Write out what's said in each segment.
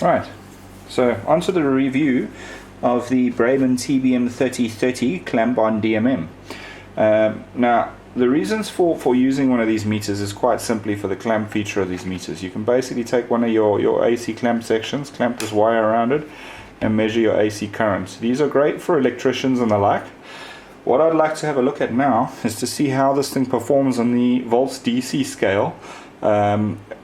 Right, so onto the review of the Brymen TBM3030 clamp on DMM. Now, the reasons for using one of these meters is quite simply for the clamp feature of these meters. You can basically take one of your AC clamp sections, clamp this wire around it, and measure your AC current. These are great for electricians and the like. What I'd like to have a look at now is to see how this thing performs on the volts DC scale,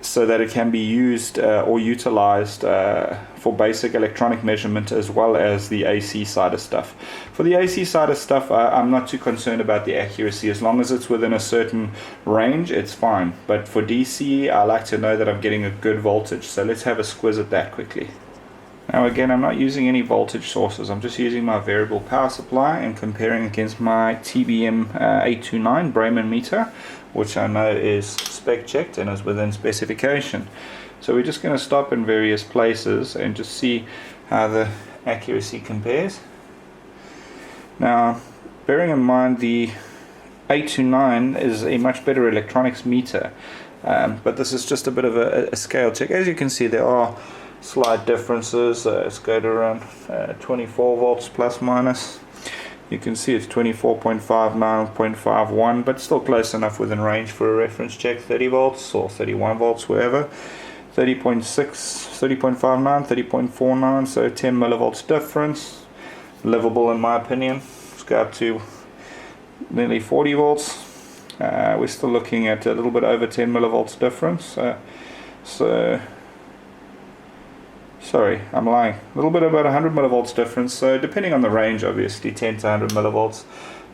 so that it can be used or utilized for basic electronic measurement as well as the AC side of stuff. For the AC side of stuff, I'm not too concerned about the accuracy. As long as it's within a certain range, it's fine. But for DC, I like to know that I'm getting a good voltage. So let's have a squiz at that quickly. Now again, I'm not using any voltage sources. I'm just using my variable power supply and comparing against my TBM3030 Brymen meter, which I know is spec checked and is within specification. So we're just going to stop in various places and just see how the accuracy compares. Now, bearing in mind the 829 is a much better electronics meter, but this is just a bit of a scale check. As you can see, there are slight differences. It's going to around 24 volts plus minus. You can see it's 24.59, 0.51, but still close enough within range for a reference check. 30 volts or 31 volts, wherever. 30.6, 30.59, 30.49, so 10 millivolts difference. Livable in my opinion. Let's go up to nearly 40 volts. We're still looking at a little bit over 10 millivolts difference. Sorry, I'm lying. A little bit about 100 millivolts difference, so depending on the range, obviously 10 to 100 millivolts.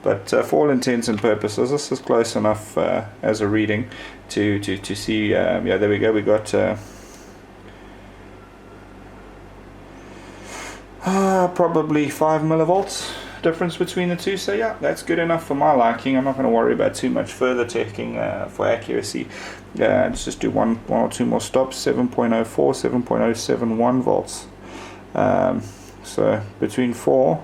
But for all intents and purposes, this is close enough as a reading to see. Yeah, there we go. We got probably 5 millivolts difference between the two. So yeah, that's good enough for my liking. I'm not going to worry about too much further checking for accuracy. Let's just do one or two more stops. 7.04, 7.071 volts. So between 4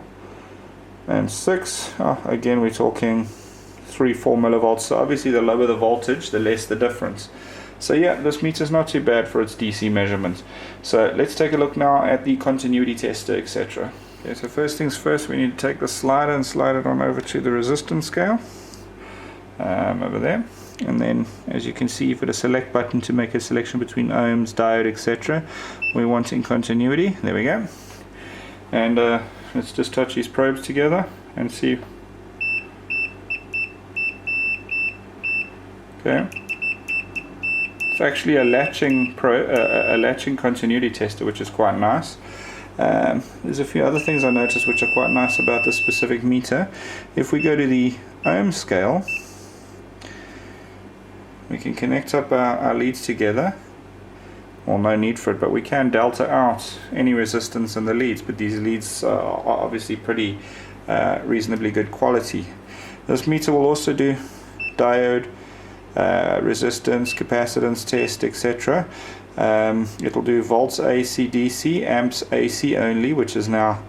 and 6, again we're talking 3-4 millivolts. So obviously the lower the voltage, the less the difference. So yeah, this meter is not too bad for its DC measurements. So let's take a look now at the continuity tester, etc. Okay, so first things first, we need to take the slider and slide it on over to the resistance scale over there. And then, as you can see, you've got a select button to make a selection between ohms, diode, etc. We're wanting continuity. There we go. And let's just touch these probes together and see. Okay. It's actually a latching continuity tester, which is quite nice. There's a few other things I noticed which are quite nice about this specific meter. If we go to the ohm scale, we can connect up our leads together. Well, no need for it, but we can delta out any resistance in the leads, but these leads are obviously pretty reasonably good quality. This meter will also do diode, resistance, capacitance test, etc. It'll do volts AC DC, amps AC only, which is now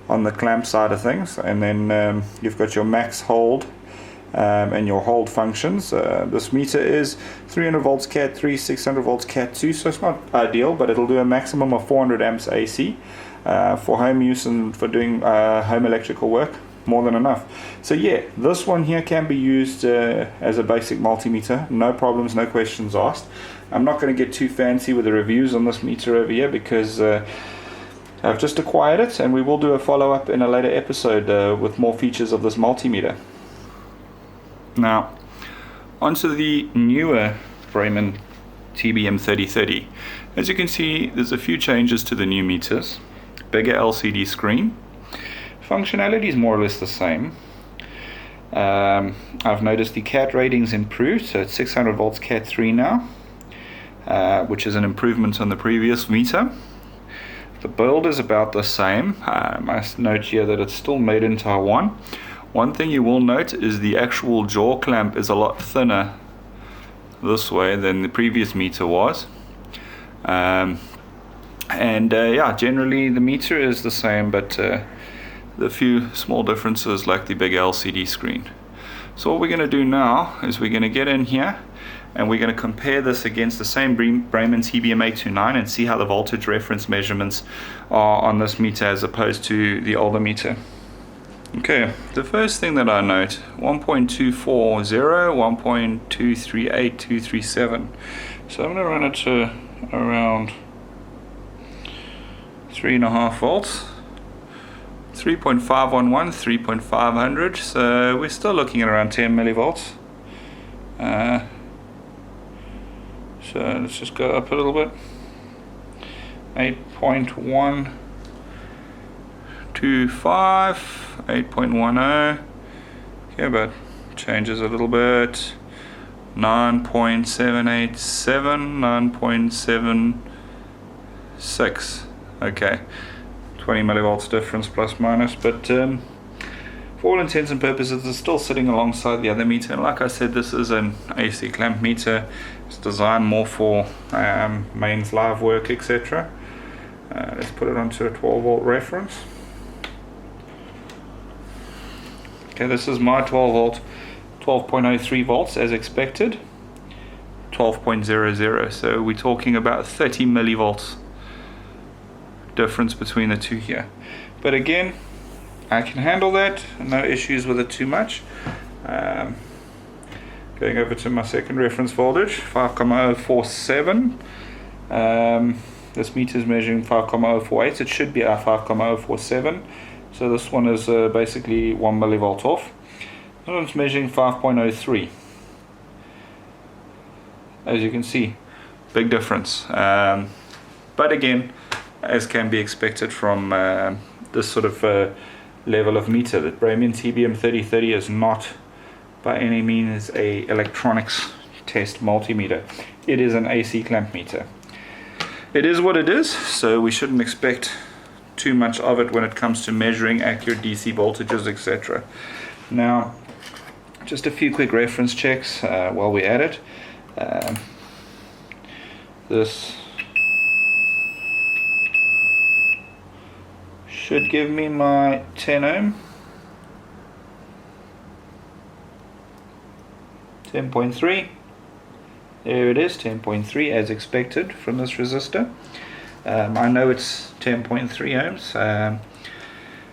on the clamp side of things, and then you've got your max hold and your hold functions. This meter is 300 volts Cat 3, 600 volts Cat 2, so it's not ideal, but it'll do a maximum of 400 amps AC for home use and for doing home electrical work. More than enough. So yeah, this one here can be used as a basic multimeter, no problems, no questions asked. I'm not going to get too fancy with the reviews on this meter over here because I've just acquired it, and we will do a follow-up in a later episode with more features of this multimeter. Now, onto the newer Brymen TBM3030. As you can see, there's a few changes to the new meters. Bigger LCD screen. Functionality is more or less the same. I've noticed the CAT ratings improved, so it's 600 volts Cat 3 now, which is an improvement on the previous meter. The build is about the same. I must note here that it's still made in Taiwan. One thing you will note is the actual jaw clamp is a lot thinner this way than the previous meter was. Yeah, generally the meter is the same, but the few small differences like the big LCD screen. So what we're going to do now is we're going to get in here and we're going to compare this against the same Brymen TBM3030 and see how the voltage reference measurements are on this meter as opposed to the older meter. Okay, the first thing that I note, 1.240, 1.238, 237. So I'm going to run it to around 3.5 volts. 3.511, 3.500, so we're still looking at around 10 millivolts. So let's just go up a little bit. 8.125, 8.10. Okay, but changes a little bit. 9.787, 9.76. Okay, 20 millivolts difference plus minus, but for all intents and purposes it's still sitting alongside the other meter. And like I said, this is an AC clamp meter. It's designed more for mains live work, etc. Let's put it onto a 12 volt reference. Okay, this is my 12 volt, 12.03 volts as expected, 12.00, so we're talking about 30 millivolts difference between the two here. But again, I can handle that, no issues with it too much. Going over to my second reference voltage, 5.047. This meter is measuring 5.048. It should be our 5.047. So this one is basically 1 millivolt off. This one's measuring 5.03. As you can see, big difference. But again, as can be expected from this sort of level of meter, that Brymen TBM3030 is not by any means a electronics test multimeter. It is an AC clamp meter. It is what it is, so we shouldn't expect too much of it when it comes to measuring accurate DC voltages, etc. Now, just a few quick reference checks while we're at it. This should give me my 10 ohm, 10.3. There it is, 10.3 as expected from this resistor. I know it's 10.3 ohms,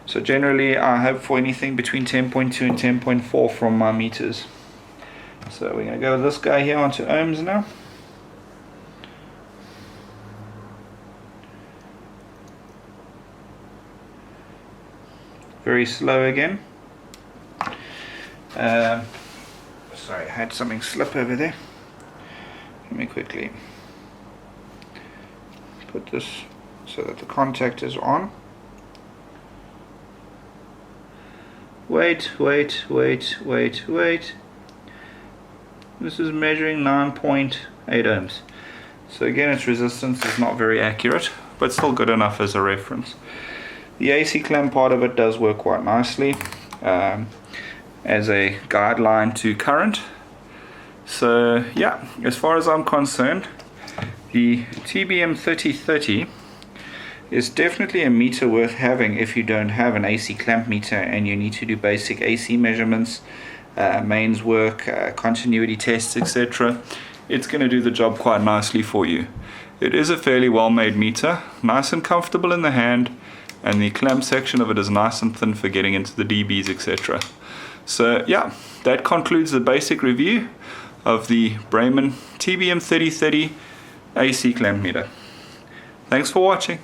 so generally I hope for anything between 10.2 and 10.4 from my meters. So we're going to go with this guy here onto ohms now. Very slow again. Sorry, I had something slip over there. Let me quickly put this so that the contact is on. Wait. This is measuring 9.8 ohms. So again, its resistance is not very accurate, but still good enough as a reference. The AC clamp part of it does work quite nicely as a guideline to current. So yeah, as far as I'm concerned, the TBM3030 is definitely a meter worth having if you don't have an AC clamp meter and you need to do basic AC measurements, mains work, continuity tests, etc. It's going to do the job quite nicely for you. It is a fairly well made meter, nice and comfortable in the hand, and the clamp section of it is nice and thin for getting into the dBs, etc. So yeah, that concludes the basic review of the Brymen TBM3030 AC clamp meter. Thanks for watching.